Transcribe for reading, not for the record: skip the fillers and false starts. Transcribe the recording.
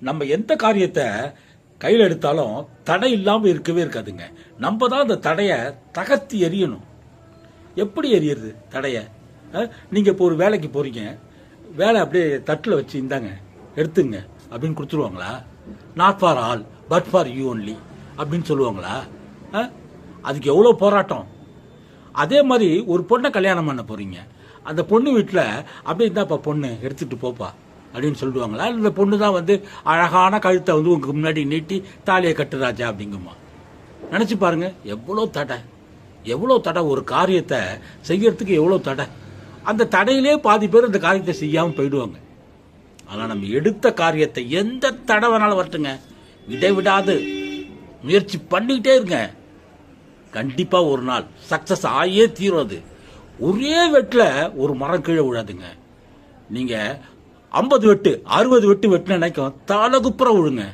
நம்ம எந்த காரியத்தை கையில் எடுத்தாலும் தடை இல்லாமல் இருக்கவே இருக்காதுங்க. நம்ம தான் அந்த தடையை தகர்த்தி எறியணும். எப்படி எறியறது தடையை? நீங்கள் இப்போ ஒரு வேலைக்கு போகிறீங்க, வேலை அப்படியே தட்டில் வச்சு இந்தாங்க எடுத்துங்க அப்படின்னு கொடுத்துருவாங்களா? Not for all but for you only அப்படின்னு சொல்லுவாங்களா? அதுக்கு எவ்வளோ போராட்டம். அதே மாதிரி ஒரு பொண்ணை கல்யாணம் பண்ண போகிறீங்க, அந்த பொண்ணு வீட்டில் அப்படியே இருந்தாப்பா பொண்ணு எடுத்துகிட்டு போப்பா அப்படின்னு சொல்லுவாங்களா? இந்த பொண்ணு தான் வந்து அழகான கழுத்தை வந்து உங்களுக்கு முன்னாடி நீட்டி தாலியை கட்டுராஜா அப்படிங்குமா? நினச்சி பாருங்க, எவ்வளோ தடை, எவ்வளோ தடை. ஒரு காரியத்தை செய்யறதுக்கு எவ்வளோ தடை. அந்த தடையிலே பாதி பேர் அந்த காரியத்தை செய்யாமல் போயிடுவாங்க. ஆனால் நம்ம எடுத்த காரியத்தை எந்த தடை வேணாலும் வரட்டுங்க, இடைவிடாது முயற்சி பண்ணிக்கிட்டே இருங்க. கண்டிப்பாக ஒரு நாள் சக்ஸஸ் ஆகியே தீரும். அது ஒரே வெட்டில் ஒரு மரம் கீழே விழாதுங்க. நீங்கள் 50 வெட்டு 60 வெட்டு வெட்டின நினைக்கும் தலகுப்புற விழுங்க.